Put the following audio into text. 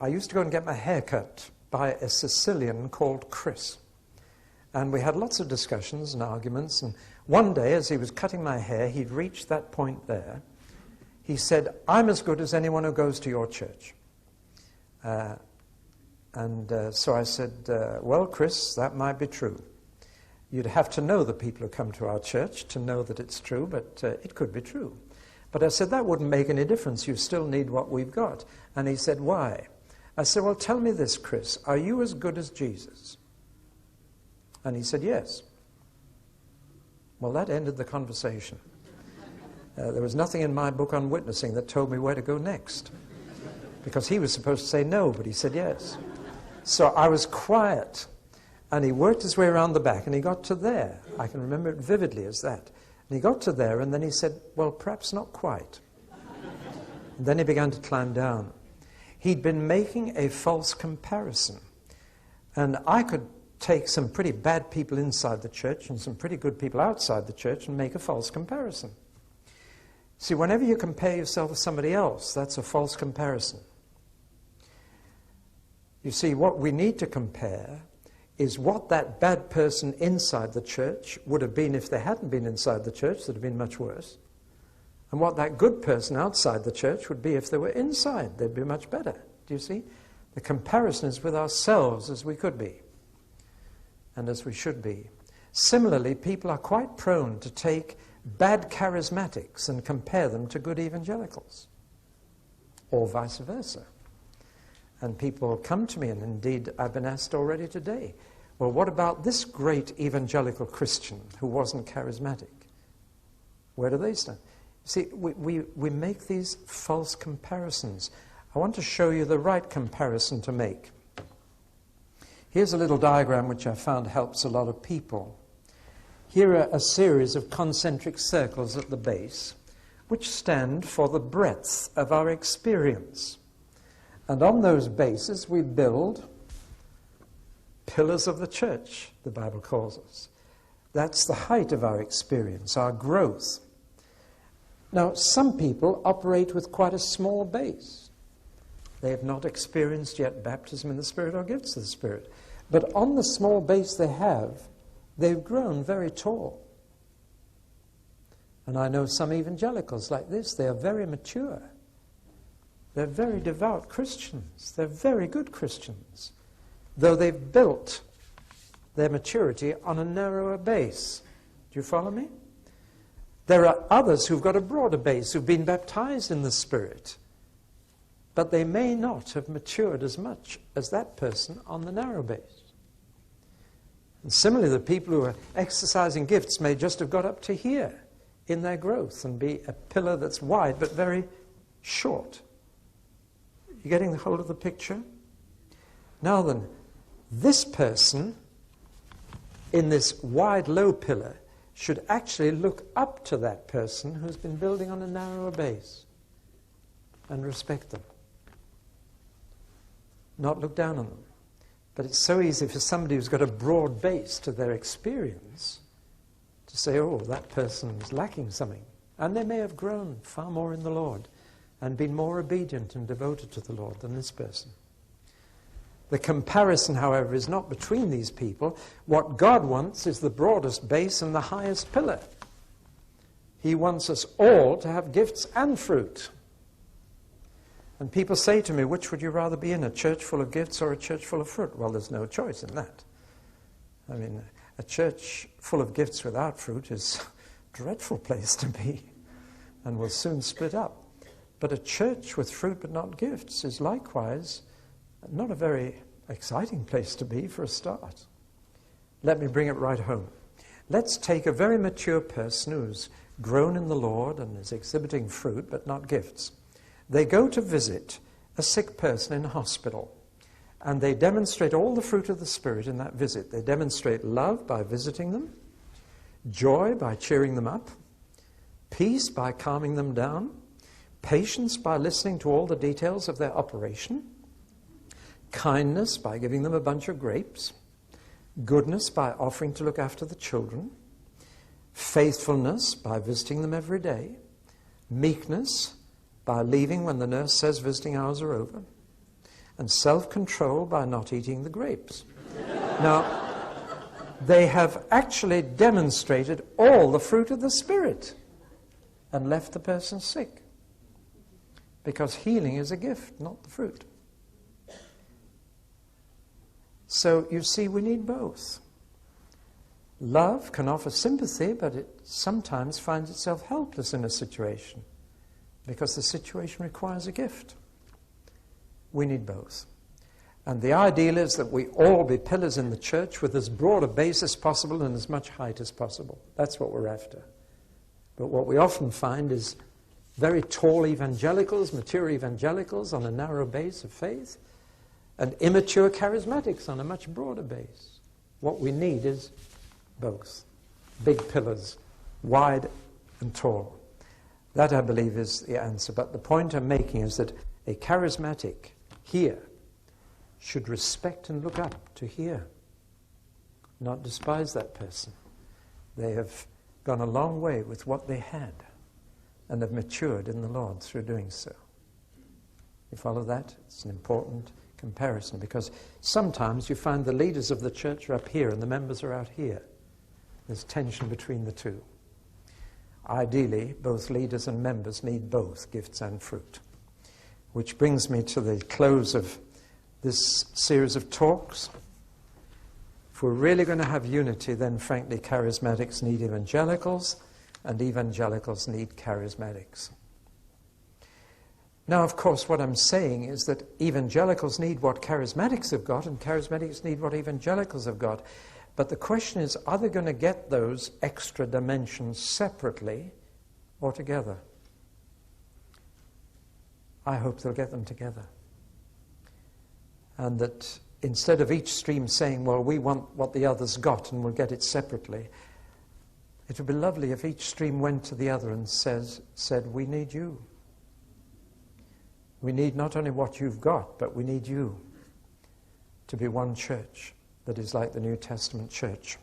I used to go and get my hair cut by a Sicilian called Chris. And we had lots of discussions and arguments. And one day, as he was cutting my hair, he'd reached that point there. He said, "I'm as good as anyone who goes to your church." So I said, "Well, Chris, that might be true. You'd have to know the people who come to our church to know that it's true, but it could be true." But I said, "That wouldn't make any difference. You still need what we've got." And he said, "Why?" I said, "Well, tell me this, Chris. Are you as good as Jesus?" And he said, "Yes." Well, that ended the conversation. There was nothing in my book on witnessing that told me where to go next, because he was supposed to say no, but he said yes. So I was quiet, and he worked his way around the back, and he got to there. I can remember it vividly as that. And he got to there, and then he said, "Well, perhaps not quite." And then he began to climb down. He'd been making a false comparison. And I could take some pretty bad people inside the church and some pretty good people outside the church and make a false comparison. See, whenever you compare yourself with somebody else, that's a false comparison. You see, what we need to compare is what that bad person inside the church would have been if they hadn't been inside the church. That would have been much worse. And what that good person outside the church would be if they were inside. They'd be much better. Do you see? The comparison is with ourselves as we could be and as we should be. Similarly, people are quite prone to take bad charismatics and compare them to good evangelicals, or vice versa. And people come to me, and indeed I've been asked already today, "Well, what about this great evangelical Christian who wasn't charismatic? Where do they stand?" See, we make these false comparisons. I want to show you the right comparison to make. Here's a little diagram which I found helps a lot of people. Here are a series of concentric circles at the base, which stand for the breadth of our experience. And on those bases we build pillars of the church, the Bible calls us. That's the height of our experience, our growth. Now, some people operate with quite a small base. They have not experienced yet baptism in the Spirit or gifts of the Spirit. But on the small base they have, they've grown very tall. And I know some evangelicals like this. They are very mature. They're very devout Christians. They're very good Christians, though they've built their maturity on a narrower base. Do you follow me? There are others who've got a broader base, who've been baptized in the Spirit, but they may not have matured as much as that person on the narrow base. And similarly, the people who are exercising gifts may just have got up to here in their growth and be a pillar that's wide but very short. You getting the whole of the picture? Now then, this person in this wide low pillar should actually look up to that person who's been building on a narrower base and respect them. Not look down on them. But it's so easy for somebody who's got a broad base to their experience to say, "Oh, that person's lacking something." And they may have grown far more in the Lord and been more obedient and devoted to the Lord than this person. The comparison, however, is not between these people. What God wants is the broadest base and the highest pillar. He wants us all to have gifts and fruit. And people say to me, "Which would you rather be in, a church full of gifts or a church full of fruit?" Well, there's no choice in that. I mean, a church full of gifts without fruit is a dreadful place to be and will soon split up. But a church with fruit but not gifts is likewise not a very exciting place to be for a start. Let me bring it right home. Let's take a very mature person who's grown in the Lord and is exhibiting fruit but not gifts. They go to visit a sick person in a hospital, and they demonstrate all the fruit of the Spirit in that visit. They demonstrate love by visiting them, joy by cheering them up, peace by calming them down, patience by listening to all the details of their operation, kindness by giving them a bunch of grapes, goodness by offering to look after the children, faithfulness by visiting them every day, meekness by leaving when the nurse says visiting hours are over, and self-control by not eating the grapes. Now, they have actually demonstrated all the fruit of the Spirit and left the person sick. Because healing is a gift, not the fruit. So, you see, we need both. Love can offer sympathy, but it sometimes finds itself helpless in a situation because the situation requires a gift. We need both. And the ideal is that we all be pillars in the church with as broad a base as possible and as much height as possible. That's what we're after. But what we often find is very tall evangelicals, mature evangelicals on a narrow base of faith, and immature charismatics on a much broader base. What we need is both. Big pillars, wide and tall. That, I believe, is the answer. But the point I'm making is that a charismatic here should respect and look up to here, not despise that person. They have gone a long way with what they had and have matured in the Lord through doing so. You follow that? It's an important comparison, because sometimes you find the leaders of the church are up here and the members are out here. There's tension between the two. Ideally, both leaders and members need both gifts and fruit. Which brings me to the close of this series of talks. If we're really going to have unity, then frankly, charismatics need evangelicals, and evangelicals need charismatics. Now, of course, what I'm saying is that evangelicals need what charismatics have got, and charismatics need what evangelicals have got. But the question is, are they going to get those extra dimensions separately or together? I hope they'll get them together. And that instead of each stream saying, well, we want what the others got and we'll get it separately, it would be lovely if each stream went to the other and said, we need you. We need not only what you've got, but we need you to be one church that is like the New Testament church.